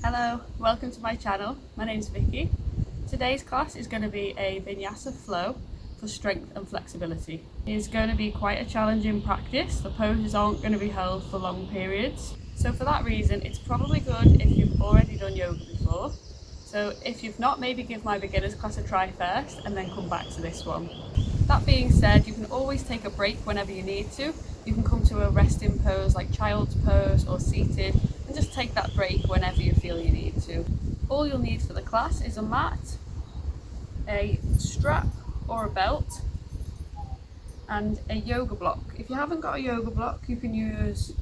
Hello, welcome to my channel. My name's Vicky. Today's class is going to be a vinyasa flow for strength and flexibility. It's going to be quite a challenging practice. The poses aren't going to be held for long periods. So for that reason, it's probably good if you've already done yoga before. So if you've not, maybe give my beginners class a try first and then come back to this one. That being said, you can always take a break whenever you need to. You can come to a resting pose like child's pose or seated and just take that break whenever you feel you need to. All you'll need for the class is a mat, a strap or a belt, and a yoga block. If you haven't got a yoga block, you can use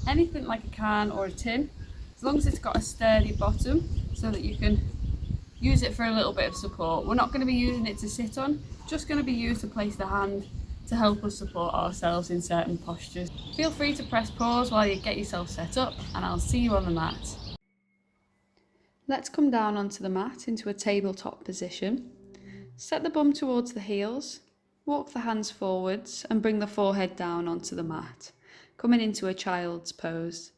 anything like a can or a tin, as long as it's got a sturdy bottom so that you can use it for a little bit of support. We're not going to be using it to sit on, just going to be used to place the hand to help us support ourselves in certain postures. Feel free to press pause while you get yourself set up, and I'll see you on the mat. Let's come down onto the mat into a tabletop position. Set the bum towards the heels, walk the hands forwards and bring the forehead down onto the mat, coming into a child's pose.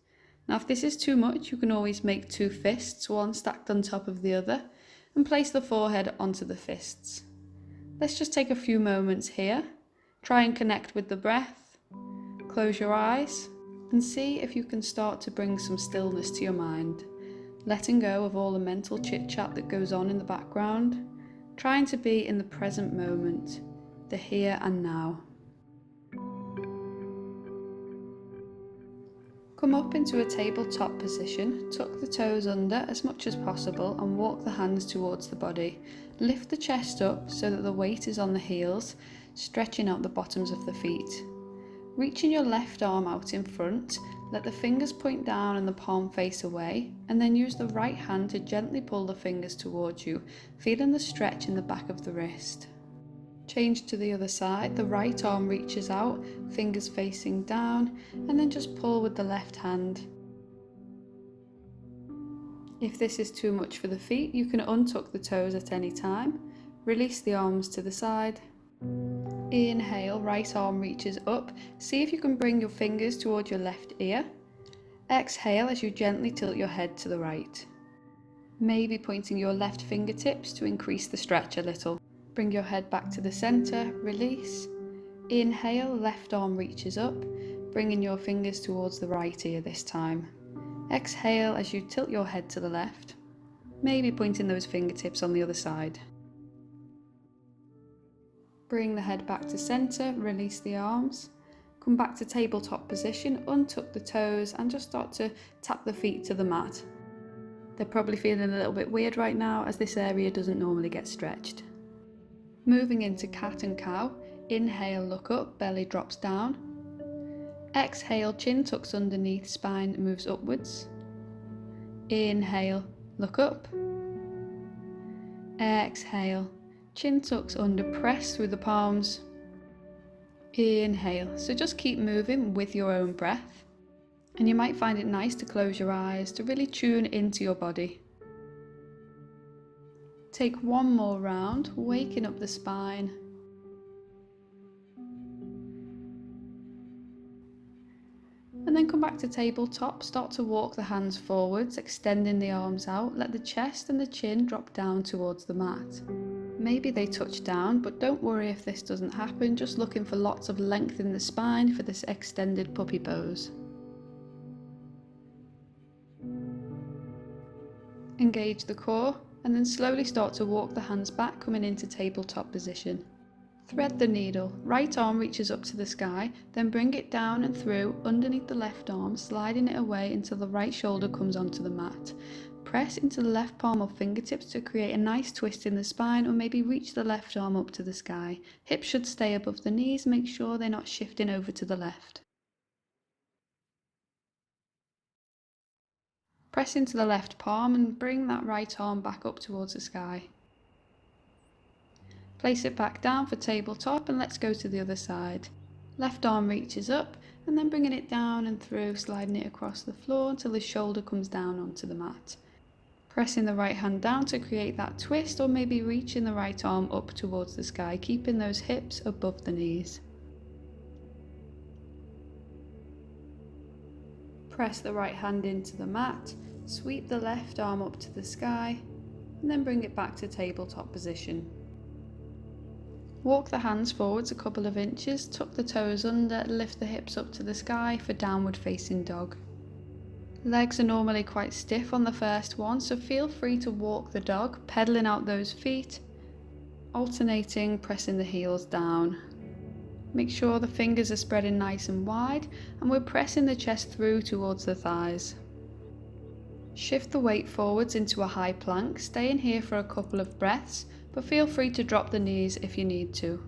Now if this is too much, you can always make two fists, one stacked on top of the other, and place the forehead onto the fists. Let's just take a few moments here. Try and connect with the breath. Close your eyes and see if you can start to bring some stillness to your mind, letting go of all the mental chit-chat that goes on in the background, trying to be in the present moment, the here and now. Come up into a tabletop position, tuck the toes under as much as possible and walk the hands towards the body. Lift the chest up so that the weight is on the heels, stretching out the bottoms of the feet. Reaching your left arm out in front, let the fingers point down and the palm face away, and then use the right hand to gently pull the fingers towards you, feeling the stretch in the back of the wrist. Change to the other side, the right arm reaches out, fingers facing down, and then just pull with the left hand. If this is too much for the feet, you can untuck the toes at any time. Release the arms to the side. Inhale, right arm reaches up. See if you can bring your fingers towards your left ear. Exhale as you gently tilt your head to the right. Maybe pointing your left fingertips to increase the stretch a little. Bring your head back to the center, release. Inhale, left arm reaches up, bringing your fingers towards the right ear this time. Exhale as you tilt your head to the left, maybe pointing those fingertips on the other side. Bring the head back to center, release the arms. Come back to tabletop position, untuck the toes and just start to tap the feet to the mat. They're probably feeling a little bit weird right now as this area doesn't normally get stretched. Moving into cat and cow, inhale, look up, belly drops down. Exhale, chin tucks underneath, spine moves upwards. Inhale, look up. Exhale, chin tucks under, press through the palms. Inhale, so just keep moving with your own breath. And you might find it nice to close your eyes to really tune into your body. Take one more round, waking up the spine. And then come back to tabletop, start to walk the hands forwards, extending the arms out, let the chest and the chin drop down towards the mat. Maybe they touch down, but don't worry if this doesn't happen, just looking for lots of length in the spine for this extended puppy pose. Engage the core, and then slowly start to walk the hands back, coming into tabletop position. Thread the needle, right arm reaches up to the sky, then bring it down and through underneath the left arm, sliding it away until the right shoulder comes onto the mat. Press into the left palm or fingertips to create a nice twist in the spine, or maybe reach the left arm up to the sky. Hips should stay above the knees, make sure they're not shifting over to the left. Press into the left palm and bring that right arm back up towards the sky. Place it back down for tabletop and let's go to the other side. Left arm reaches up and then bringing it down and through, sliding it across the floor until the shoulder comes down onto the mat. Pressing the right hand down to create that twist, or maybe reaching the right arm up towards the sky, keeping those hips above the knees. Press the right hand into the mat, Sweep the left arm up to the sky and then bring it back to tabletop position. Walk the hands forwards a couple of inches, tuck the toes under, lift the hips up to the sky for downward facing dog. Legs are normally quite stiff on the first one, so feel free to walk the dog, pedaling out those feet, alternating, pressing the heels down. Make sure the fingers are spreading nice and wide, and we're pressing the chest through towards the thighs. Shift the weight forwards into a high plank, stay in here for a couple of breaths, but feel free to drop the knees if you need to.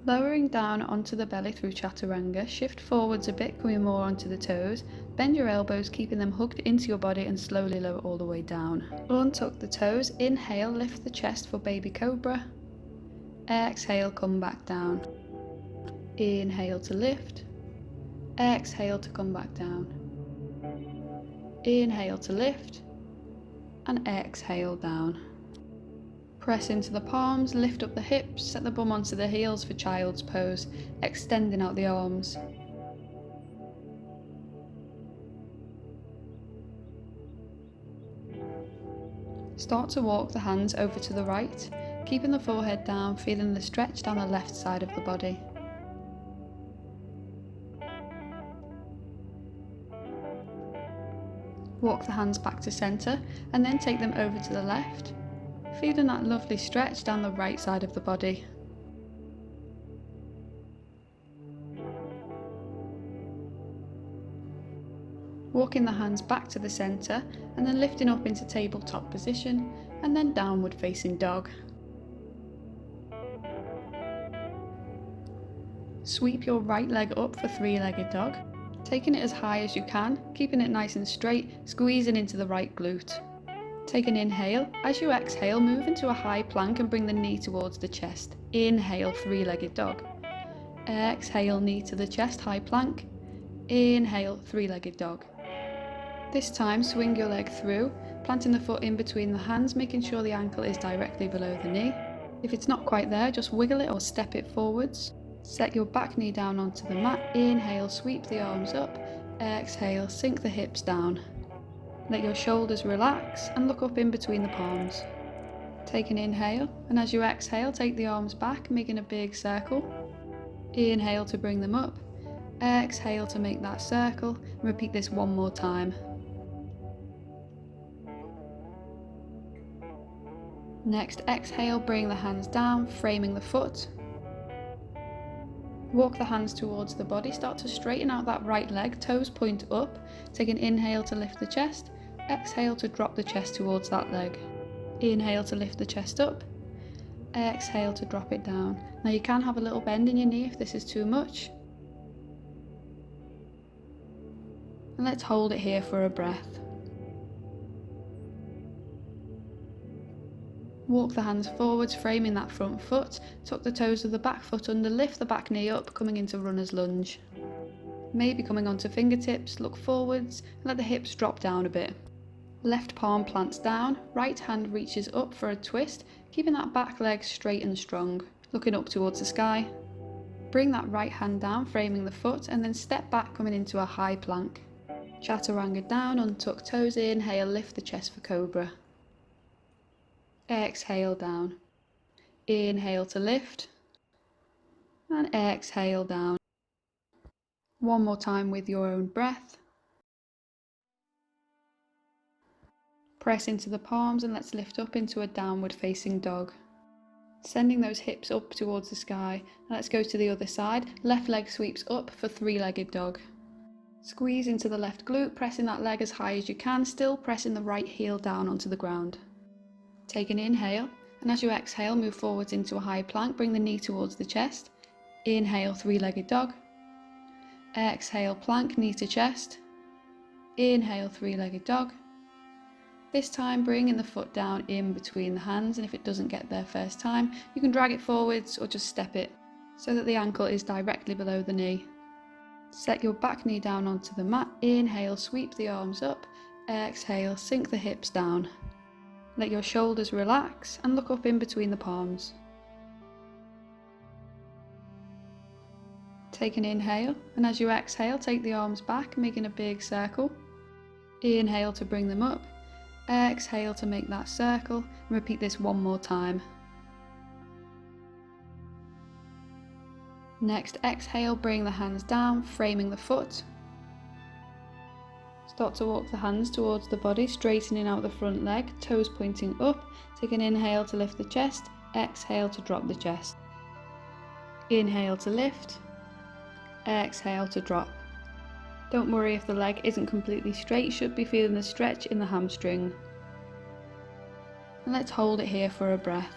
Lowering down onto the belly through chaturanga, shift forwards a bit, coming more onto the toes, bend your elbows, keeping them hugged into your body and slowly lower all the way down. Untuck the toes, inhale, lift the chest for baby cobra, exhale, come back down. Inhale to lift, exhale to come back down. Inhale to lift, and exhale down. Press into the palms, lift up the hips, set the bum onto the heels for child's pose, extending out the arms. Start to walk the hands over to the right, keeping the forehead down, feeling the stretch down the left side of the body. Walk the hands back to centre and then take them over to the left, feeling that lovely stretch down the right side of the body. Walking the hands back to the centre and then lifting up into tabletop position and then downward facing dog. Sweep your right leg up for three-legged dog, taking it as high as you can, keeping it nice and straight, squeezing into the right glute. Take an inhale. As you exhale, move into a high plank and bring the knee towards the chest. Inhale, three-legged dog. Exhale, knee to the chest, high plank. Inhale, three-legged dog. This time, swing your leg through, planting the foot in between the hands, making sure the ankle is directly below the knee. If it's not quite there, just wiggle it or step it forwards. Set your back knee down onto the mat. Inhale, sweep the arms up. Exhale, sink the hips down. Let your shoulders relax and look up in between the palms. Take an inhale, and as you exhale, take the arms back, making a big circle. Inhale to bring them up. Exhale to make that circle, and repeat this one more time. Next, exhale, bring the hands down, framing the foot. Walk the hands towards the body, start to straighten out that right leg, toes point up. Take an inhale to lift the chest, exhale to drop the chest towards that leg. Inhale to lift the chest up, exhale to drop it down. Now you can have a little bend in your knee if this is too much. And let's hold it here for a breath. Walk the hands forwards, framing that front foot, tuck the toes of the back foot under, lift the back knee up, coming into runner's lunge. Maybe coming onto fingertips, look forwards, and let the hips drop down a bit. Left palm plants down, right hand reaches up for a twist, keeping that back leg straight and strong, looking up towards the sky. Bring that right hand down, framing the foot, and then step back, coming into a high plank. Chaturanga down, untuck toes, inhale, lift the chest for cobra. Exhale down. Inhale to lift. And exhale down. One more time with your own breath. Press into the palms and let's lift up into a downward facing dog. Sending those hips up towards the sky. Now let's go to the other side. Left leg sweeps up for three-legged dog. Squeeze into the left glute, pressing that leg as high as you can, still pressing the right heel down onto the ground. Take an inhale, and as you exhale, move forwards into a high plank, bring the knee towards the chest. Inhale, three-legged dog. Exhale, plank, knee to chest. Inhale, three-legged dog. This time, bringing the foot down in between the hands, and if it doesn't get there first time, you can drag it forwards or just step it so that the ankle is directly below the knee. Set your back knee down onto the mat. Inhale, sweep the arms up. Exhale, sink the hips down. Let your shoulders relax and look up in between the palms. Take an inhale, and as you exhale, take the arms back, making a big circle. Inhale to bring them up. Exhale to make that circle, and repeat this one more time. Next, exhale, bring the hands down, framing the foot. Start to walk the hands towards the body, straightening out the front leg, toes pointing up. Take an inhale to lift the chest, exhale to drop the chest. Inhale to lift, exhale to drop. Don't worry if the leg isn't completely straight, you should be feeling the stretch in the hamstring. And let's hold it here for a breath.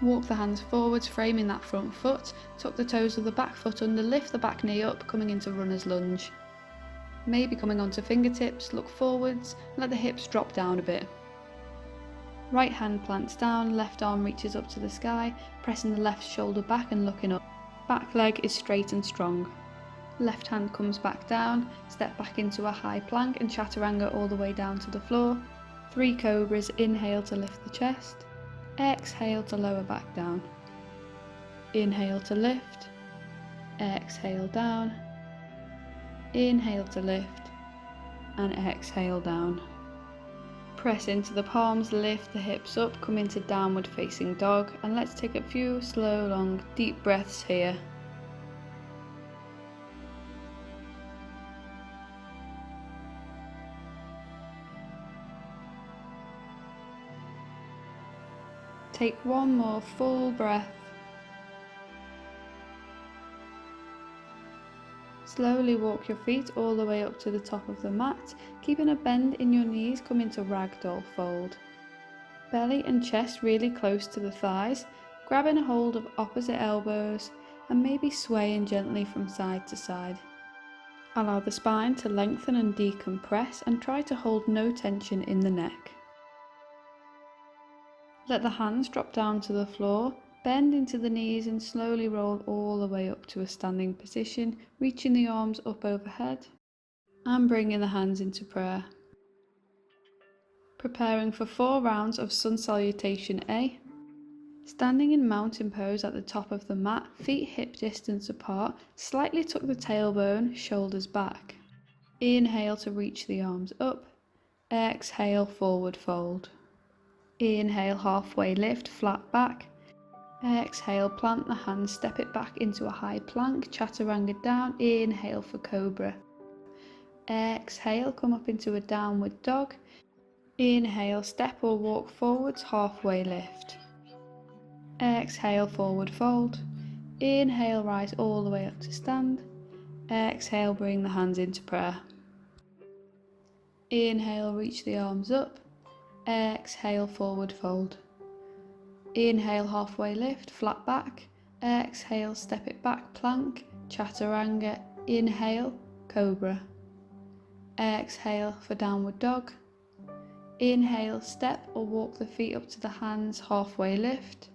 Walk the hands forwards, framing that front foot. Tuck the toes of the back foot under, lift the back knee up, coming into runner's lunge. Maybe coming onto fingertips, look forwards, let the hips drop down a bit. Right hand plants down, left arm reaches up to the sky, pressing the left shoulder back and looking up. Back leg is straight and strong. Left hand comes back down, step back into a high plank and chaturanga all the way down to the floor. 3 cobras, inhale to lift the chest. Exhale to lower back down. Inhale to lift. Exhale down. Inhale to lift. And exhale down. Press into the palms, lift the hips up, come into downward facing dog, and let's take a few slow, long, deep breaths here. Take one more full breath. Slowly walk your feet all the way up to the top of the mat, keeping a bend in your knees, come into ragdoll fold. Belly and chest really close to the thighs, grabbing a hold of opposite elbows and maybe swaying gently from side to side. Allow the spine to lengthen and decompress and try to hold no tension in the neck. Let the hands drop down to the floor, bend into the knees and slowly roll all the way up to a standing position, reaching the arms up overhead and bringing the hands into prayer. Preparing for 4 rounds of Sun Salutation A. Standing in mountain pose at the top of the mat, feet hip distance apart, slightly tuck the tailbone, shoulders back. Inhale to reach the arms up, exhale forward fold. Inhale halfway lift, flat back. Exhale, plant the hands, step it back into a high plank, chaturanga down. Inhale for cobra. Exhale, come up into a downward dog. Inhale, step or walk forwards, halfway lift. Exhale, forward fold. Inhale, rise all the way up to stand. Exhale, bring the hands into prayer. Inhale, reach the arms up. Exhale, forward fold. Inhale, halfway lift, flat back. Exhale, step it back, plank, chaturanga. Inhale, cobra. Exhale for downward dog. Inhale, step or walk the feet up to the hands, halfway lift.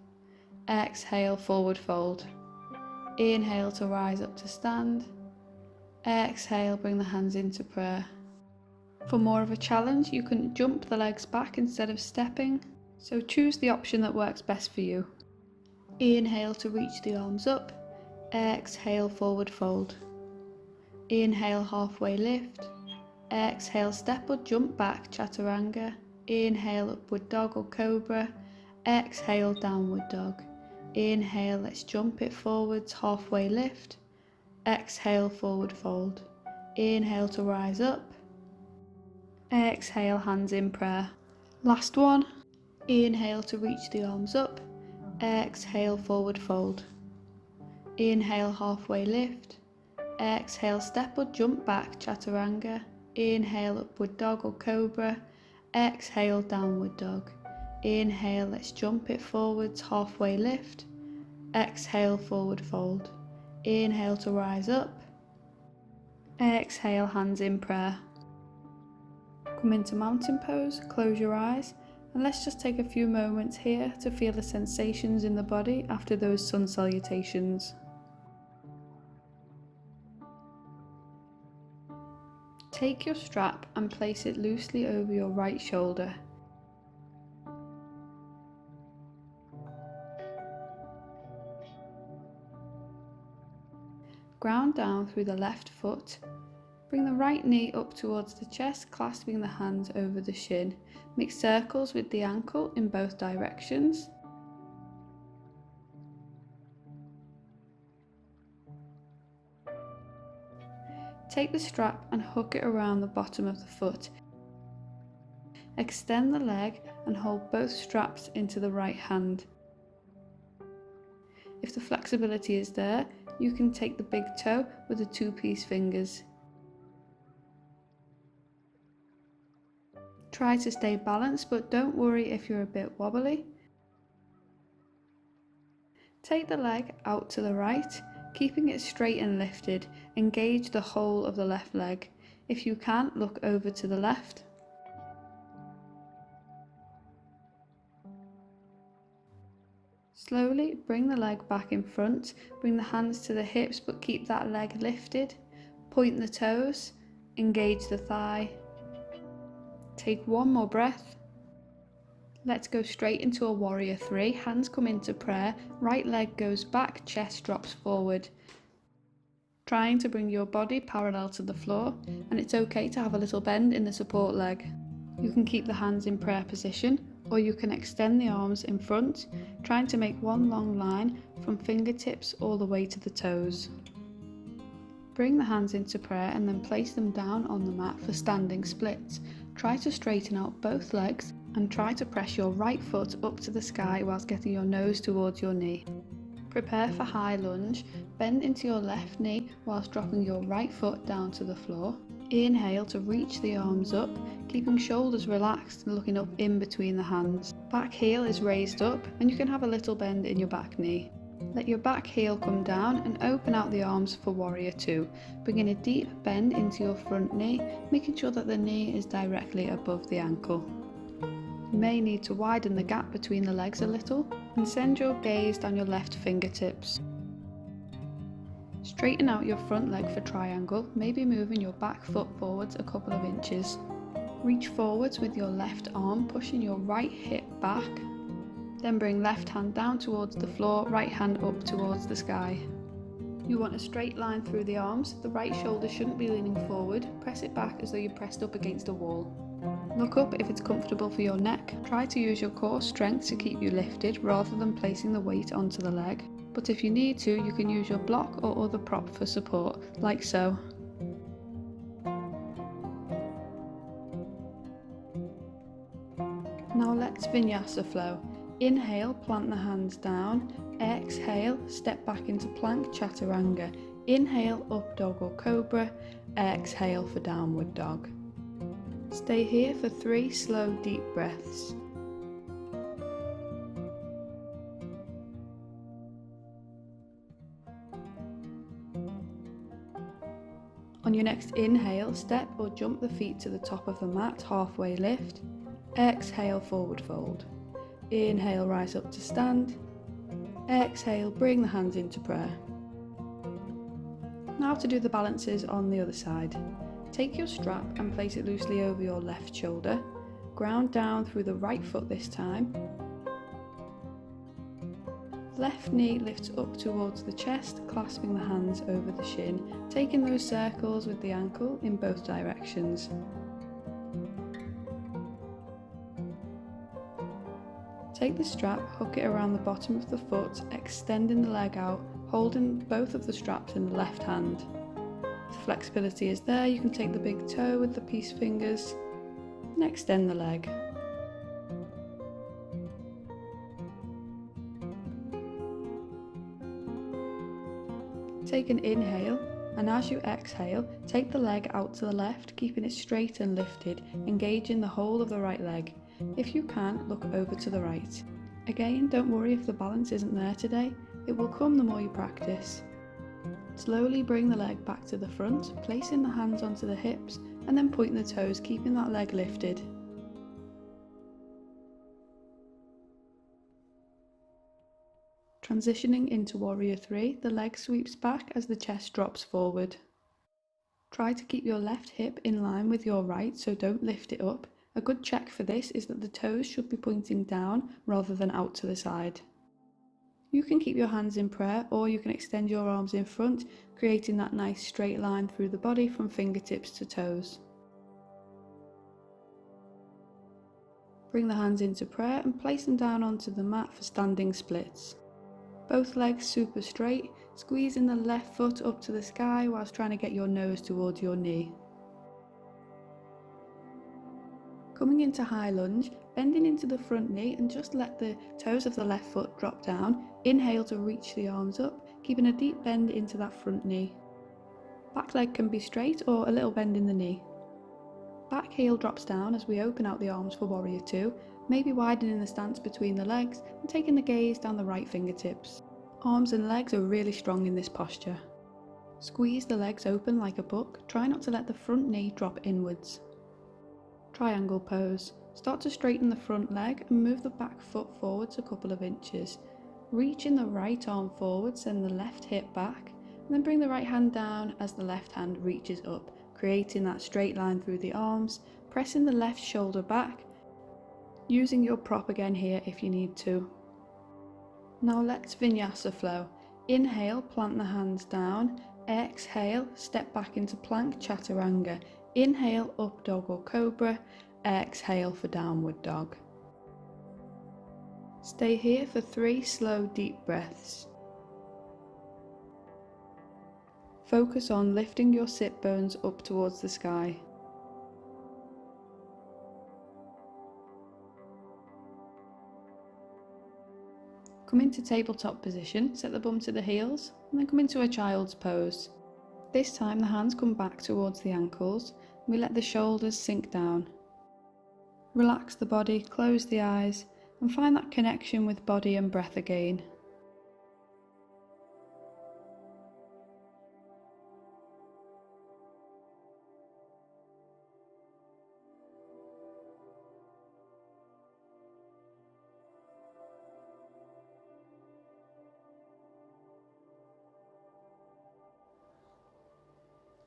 Exhale, forward fold. Inhale to rise up to stand. Exhale, bring the hands into prayer. For more of a challenge, you can jump the legs back instead of stepping, so choose the option that works best for you. Inhale to reach the arms up. Exhale, forward fold. Inhale, halfway lift. Exhale, step or jump back, chaturanga. Inhale, upward dog or cobra. Exhale, downward dog. Inhale, let's jump it forwards, halfway lift. Exhale, forward fold. Inhale to rise up. Exhale, hands in prayer. Last one. Inhale to reach the arms up. Exhale, forward fold. Inhale, halfway lift. Exhale, step or jump back, chaturanga. Inhale, upward dog or cobra. Exhale, downward dog. Inhale, let's jump it forwards, halfway lift. Exhale, forward fold. Inhale to rise up. Exhale, hands in prayer. Come into mountain pose, close your eyes, and let's just take a few moments here to feel the sensations in the body after those sun salutations. Take your strap and place it loosely over your right shoulder. Ground down through the left foot. Bring the right knee up towards the chest, clasping the hands over the shin. Make circles with the ankle in both directions. Take the strap and hook it around the bottom of the foot. Extend the leg and hold both straps into the right hand. If the flexibility is there, you can take the big toe with the 2-piece fingers. Try to stay balanced, but don't worry if you're a bit wobbly. Take the leg out to the right, keeping it straight and lifted. Engage the whole of the left leg. If you can, look over to the left. Slowly bring the leg back in front, bring the hands to the hips but keep that leg lifted. Point the toes, engage the thigh. Take one more breath. Let's go straight into a warrior 3. Hands come into prayer, right leg goes back, chest drops forward. Trying to bring your body parallel to the floor, and it's okay to have a little bend in the support leg. You can keep the hands in prayer position, or you can extend the arms in front, trying to make one long line from fingertips all the way to the toes. Bring the hands into prayer and then place them down on the mat for standing splits. Try to straighten out both legs and try to press your right foot up to the sky whilst getting your nose towards your knee. Prepare for high lunge, bend into your left knee whilst dropping your right foot down to the floor. Inhale to reach the arms up, keeping shoulders relaxed and looking up in between the hands. Back heel is raised up and you can have a little bend in your back knee. Let your back heel come down and open out the arms for warrior 2. Bring in a deep bend into your front knee, making sure that the knee is directly above the ankle. You may need to widen the gap between the legs a little and send your gaze down your left fingertips. Straighten out your front leg for triangle, maybe moving your back foot forwards a couple of inches. Reach forwards with your left arm, pushing your right hip back. Then bring left hand down towards the floor, right hand up towards the sky. You want a straight line through the arms. The right shoulder shouldn't be leaning forward. Press it back as though you're pressed up against a wall. Look up if it's comfortable for your neck. Try to use your core strength to keep you lifted rather than placing the weight onto the leg. But if you need to, you can use your block or other prop for support, like so. Now let's vinyasa flow. Inhale, plant the hands down. Exhale, step back into plank chaturanga. Inhale, up dog or cobra. Exhale for downward dog. Stay here for 3 slow deep breaths. On your next inhale, step or jump the feet to the top of the mat, halfway lift. Exhale, forward fold. Inhale, rise up to stand. Exhale, bring the hands into prayer. Now to do the balances on the other side. Take your strap and place it loosely over your left shoulder. Ground down through the right foot this time. Left knee lifts up towards the chest, clasping the hands over the shin, taking those circles with the ankle in both directions. Take the strap, hook it around the bottom of the foot, extending the leg out, holding both of the straps in the left hand. If the flexibility is there, you can take the big toe with the peace fingers and extend the leg. Take an inhale, and as you exhale, take the leg out to the left, keeping it straight and lifted, engaging the whole of the right leg. If you can, look over to the right. Again, don't worry if the balance isn't there today, it will come the more you practice. Slowly bring the leg back to the front, placing the hands onto the hips, and then point the toes, keeping that leg lifted. Transitioning into warrior 3, the leg sweeps back as the chest drops forward. Try to keep your left hip in line with your right, so don't lift it up. A good check for this is that the toes should be pointing down rather than out to the side. You can keep your hands in prayer, or you can extend your arms in front, creating that nice straight line through the body from fingertips to toes. Bring the hands into prayer and place them down onto the mat for standing splits. Both legs super straight, squeezing the left foot up to the sky whilst trying to get your nose towards your knee. Coming into high lunge, bending into the front knee and just let the toes of the left foot drop down. Inhale to reach the arms up, keeping a deep bend into that front knee. Back leg can be straight or a little bend in the knee. Back heel drops down as we open out the arms for Warrior 2, maybe widening the stance between the legs and taking the gaze down the right fingertips. Arms and legs are really strong in this posture. Squeeze the legs open like a book, try not to let the front knee drop inwards. Triangle pose. Start to straighten the front leg and move the back foot forwards a couple of inches. Reaching the right arm forward, send the left hip back, and then bring the right hand down as the left hand reaches up, creating that straight line through the arms, pressing the left shoulder back, using your prop again here if you need to. Now let's vinyasa flow. Inhale, plant the hands down. Exhale, step back into plank chaturanga. Inhale, up dog or cobra. Exhale for downward dog. Stay here for 3 slow deep breaths. Focus on lifting your sit bones up towards the sky. Come into tabletop position, set the bum to the heels, and then come into a child's pose. This time the hands come back towards the ankles, and we let the shoulders sink down. Relax the body, close the eyes, and find that connection with body and breath again.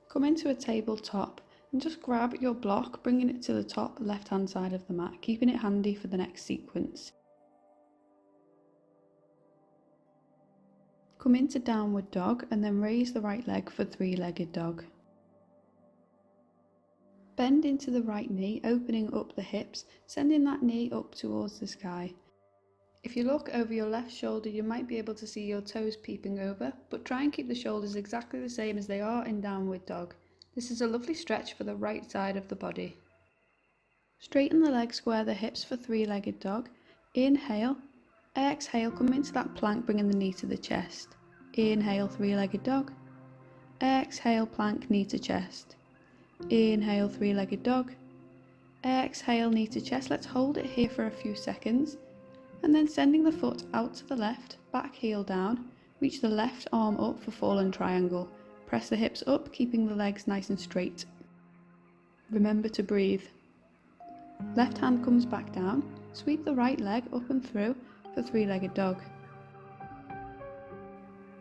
Come into a tabletop and just grab your block, bringing it to the top left hand side of the mat, keeping it handy for the next sequence. Come into downward dog and then raise the right leg for 3-legged dog. Bend into the right knee, opening up the hips, sending that knee up towards the sky. If you look over your left shoulder, you might be able to see your toes peeping over, but try and keep the shoulders exactly the same as they are in downward dog. This is a lovely stretch for the right side of the body. Straighten the legs, square the hips for 3-legged dog. Inhale, exhale, come into that plank, bringing the knee to the chest. Inhale, 3-legged dog. Exhale, plank, knee to chest. Inhale, 3-legged dog. Exhale, knee to chest. Let's hold it here for a few seconds. And then sending the foot out to the left, back heel down, reach the left arm up for fallen triangle. Press the hips up, keeping the legs nice and straight. Remember to breathe. Left hand comes back down, sweep the right leg up and through for 3-legged dog.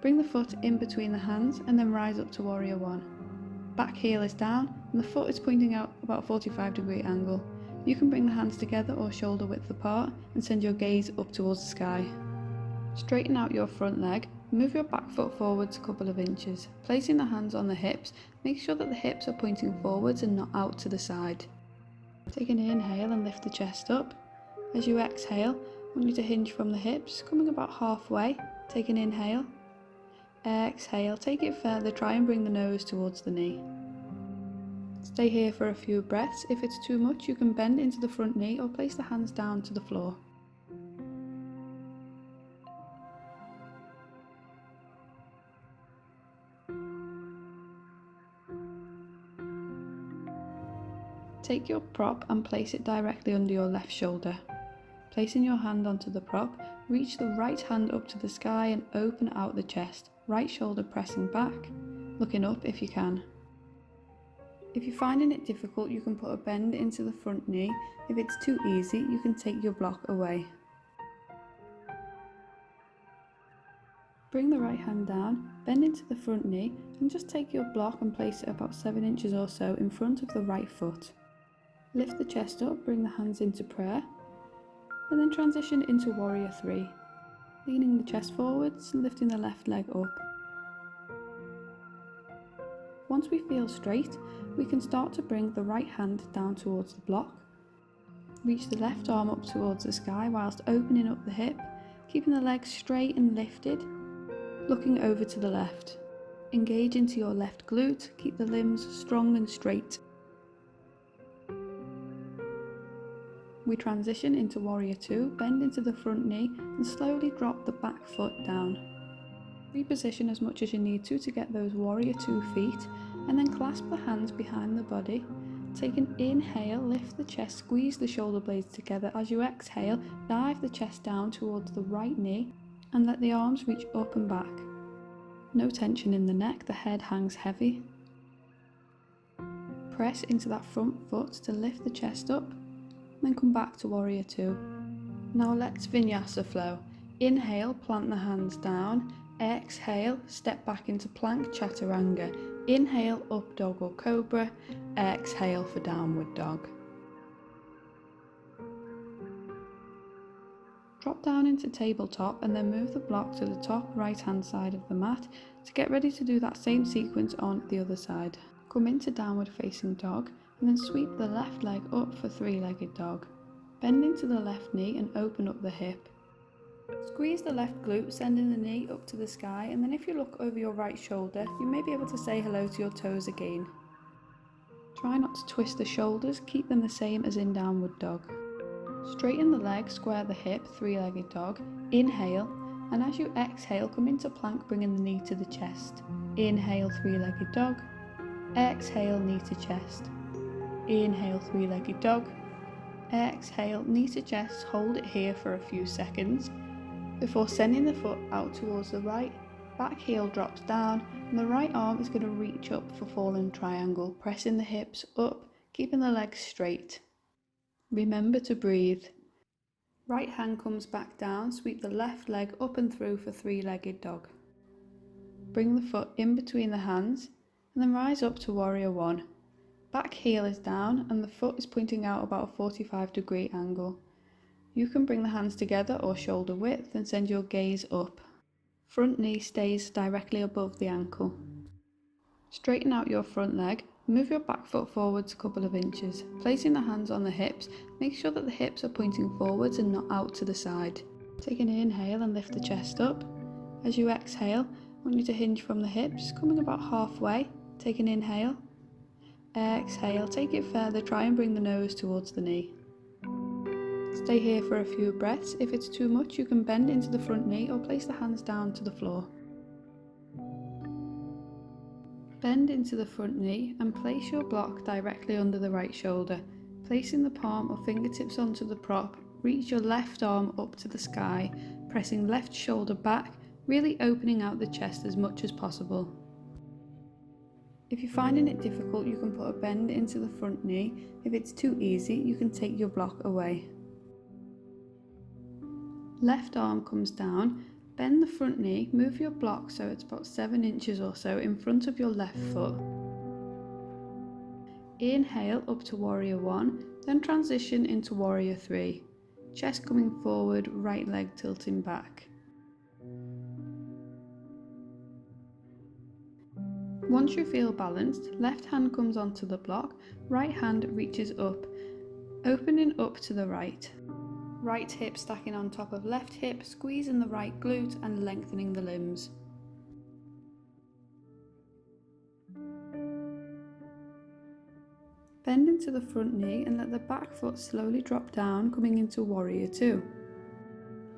Bring the foot in between the hands and then rise up to Warrior 1. Back heel is down and the foot is pointing out about a 45-degree angle. You can bring the hands together or shoulder width apart and send your gaze up towards the sky. Straighten out your front leg, move your back foot forwards a couple of inches. Placing the hands on the hips, make sure that the hips are pointing forwards and not out to the side. Take an inhale and lift the chest up. As you exhale, I want you to hinge from the hips, coming about halfway. Take an inhale. Exhale, take it further, try and bring the nose towards the knee. Stay here for a few breaths. If it's too much, you can bend into the front knee or place the hands down to the floor. Take your prop and place it directly under your left shoulder. Placing your hand onto the prop, reach the right hand up to the sky and open out the chest, right shoulder pressing back, looking up if you can. If you're finding it difficult, you can put a bend into the front knee. If it's too easy, you can take your block away. Bring the right hand down, bend into the front knee, and just take your block and place it about 7 inches or so in front of the right foot. Lift the chest up, bring the hands into prayer, and then transition into Warrior 3. leaning the chest forwards and lifting the left leg up. Once we feel straight, we can start to bring the right hand down towards the block. Reach the left arm up towards the sky whilst opening up the hip, keeping the legs straight and lifted, looking over to the left. Engage into your left glute, keep the limbs strong and straight. We transition into Warrior 2, bend into the front knee and slowly drop the back foot down. Reposition as much as you need to get those Warrior 2 feet, and then clasp the hands behind the body. Take an inhale, lift the chest, squeeze the shoulder blades together. As you exhale, dive the chest down towards the right knee and let the arms reach up and back. No tension in the neck, the head hangs heavy. Press into that front foot to lift the chest up, then come back to Warrior 2. Now let's Vinyasa flow. Inhale, plant the hands down. Exhale, step back into plank chaturanga. Inhale, up dog or cobra. Exhale for downward dog. Drop down into tabletop and then move the block to the top right hand side of the mat to get ready to do that same sequence on the other side. Come into downward facing dog and then sweep the left leg up for three-legged dog. Bend into the left knee and open up the hip. Squeeze the left glute, sending the knee up to the sky, and then if you look over your right shoulder, you may be able to say hello to your toes again. Try not to twist the shoulders, keep them the same as in downward dog. Straighten the leg, square the hip, three-legged dog. Inhale, and as you exhale, come into plank, bringing the knee to the chest. Inhale, three-legged dog. Exhale, knee to chest. Inhale, three-legged dog. Exhale, knee to chest, hold it here for a few seconds before sending the foot out towards the right. Back heel drops down and the right arm is going to reach up for fallen triangle, pressing the hips up, keeping the legs straight. Remember to breathe. Right hand comes back down, sweep the left leg up and through for three-legged dog. Bring the foot in between the hands and then rise up to Warrior 1. Back heel is down and the foot is pointing out about a 45-degree angle. You can bring the hands together or shoulder width and send your gaze up. Front knee stays directly above the ankle. Straighten out your front leg, move your back foot forwards a couple of inches. Placing the hands on the hips, make sure that the hips are pointing forwards and not out to the side. Take an inhale and lift the chest up. As you exhale, I want you to hinge from the hips, coming about halfway. Take an inhale. Exhale, take it further, try and bring the nose towards the knee. Stay here for a few breaths. If it's too much, you can bend into the front knee or place the hands down to the floor. Bend into the front knee and place your block directly under the right shoulder. Placing the palm or fingertips onto the prop, reach your left arm up to the sky, pressing left shoulder back, really opening out the chest as much as possible. If you're finding it difficult, you can put a bend into the front knee. If it's too easy, you can take your block away. Left arm comes down, bend the front knee, move your block so it's about 7 inches or so in front of your left foot. Inhale up to Warrior 1, then transition into Warrior 3. Chest coming forward, right leg tilting back. Once you feel balanced, left hand comes onto the block, right hand reaches up, opening up to the right. Right hip stacking on top of left hip, squeezing the right glute and lengthening the limbs. Bend into the front knee and let the back foot slowly drop down, coming into Warrior 2.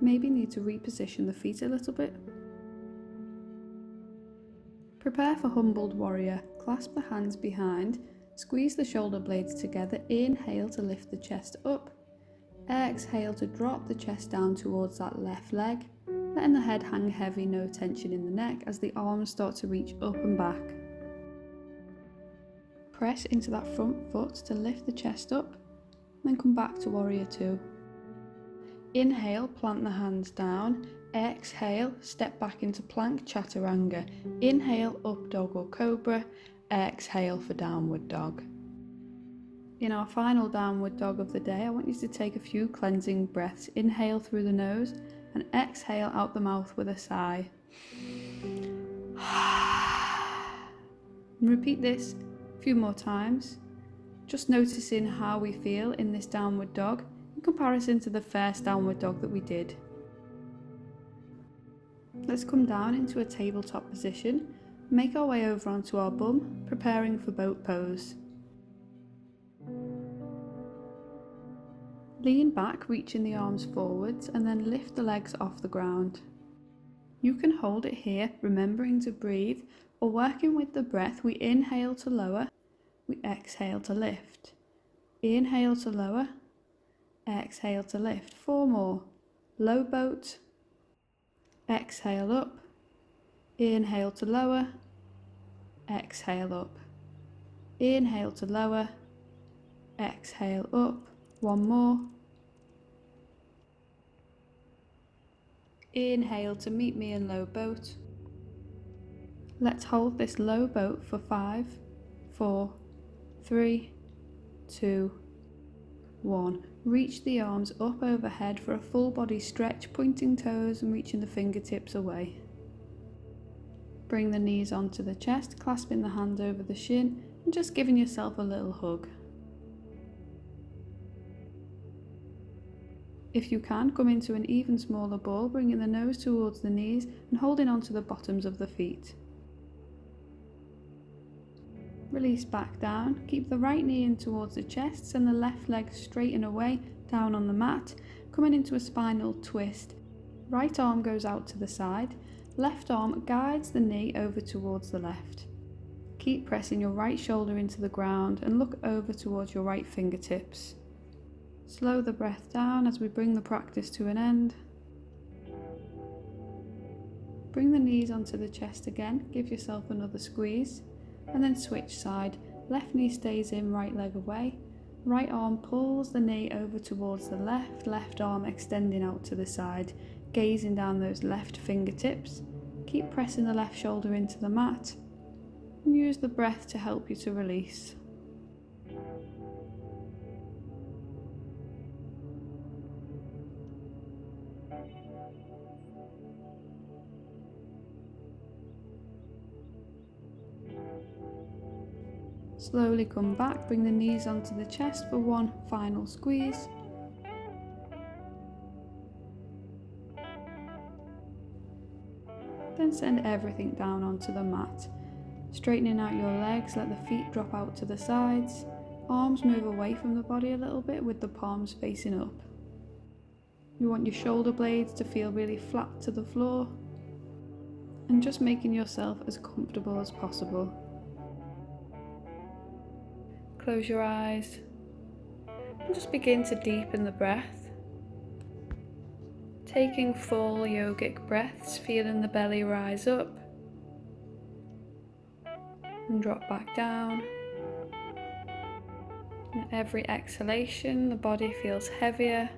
Maybe need to reposition the feet a little bit. Prepare for Humbled Warrior. Clasp the hands behind, squeeze the shoulder blades together, inhale to lift the chest up. Exhale to drop the chest down towards that left leg, letting the head hang heavy, no tension in the neck as the arms start to reach up and back. Press into that front foot to lift the chest up, then come back to Warrior 2. Inhale, plant the hands down. Exhale, step back into plank chaturanga. Inhale, up dog or cobra. Exhale for downward dog. In our final downward dog of the day, I want you to take a few cleansing breaths. Inhale through the nose and exhale out the mouth with a sigh. And repeat this a few more times, just noticing how we feel in this downward dog in comparison to the first downward dog that we did. Let's come down into a tabletop position, make our way over onto our bum, preparing for boat pose. Lean back, reaching the arms forwards, and then lift the legs off the ground. You can hold it here, remembering to breathe, or working with the breath. We inhale to lower, we exhale to lift. Inhale to lower, exhale to lift. 4 more. Low boat, exhale up, inhale to lower, exhale up. Inhale to lower, exhale up. 1 more. Inhale to meet me in low boat. Let's hold this low boat for 5, 4, 3, 2, 1. Reach the arms up overhead for a full body stretch, pointing toes and reaching the fingertips away. Bring the knees onto the chest, clasping the hands over the shin and just giving yourself a little hug. If you can, come into an even smaller ball, bringing the nose towards the knees and holding onto the bottoms of the feet. Release back down, keep the right knee in towards the chest, send the left leg straight and away, down on the mat, coming into a spinal twist. Right arm goes out to the side, left arm guides the knee over towards the left. Keep pressing your right shoulder into the ground and look over towards your right fingertips. Slow the breath down as we bring the practice to an end. Bring the knees onto the chest again, give yourself another squeeze, and then switch side. Left knee stays in, right leg away. Right arm pulls the knee over towards the left arm extending out to the side, gazing down those left fingertips. Keep pressing the left shoulder into the mat, and use the breath to help you to release. Slowly come back, bring the knees onto the chest for one final squeeze. Then send everything down onto the mat. Straightening out your legs, let the feet drop out to the sides. Arms move away from the body a little bit with the palms facing up. You want your shoulder blades to feel really flat to the floor. And just making yourself as comfortable as possible. Close your eyes and just begin to deepen the breath. Taking full yogic breaths, feeling the belly rise up and drop back down. And every exhalation, the body feels heavier,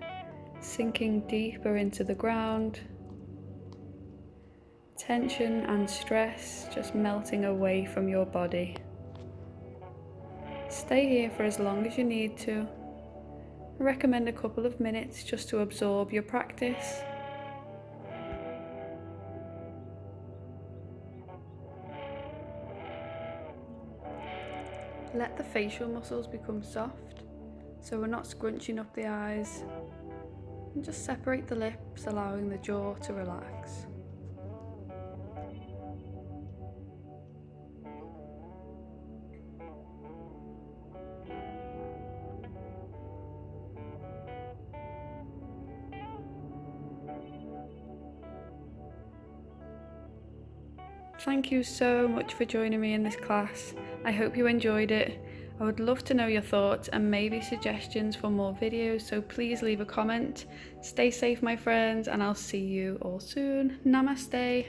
sinking deeper into the ground. Tension and stress just melting away from your body. Stay here for as long as you need to. I recommend a couple of minutes just to absorb your practice. Let the facial muscles become soft, so we're not scrunching up the eyes. And just separate the lips, allowing the jaw to relax. Thank you so much for joining me in this class. I hope you enjoyed it. I would love to know your thoughts and maybe suggestions for more videos, so please leave a comment. Stay safe, my friends, and I'll see you all soon. Namaste.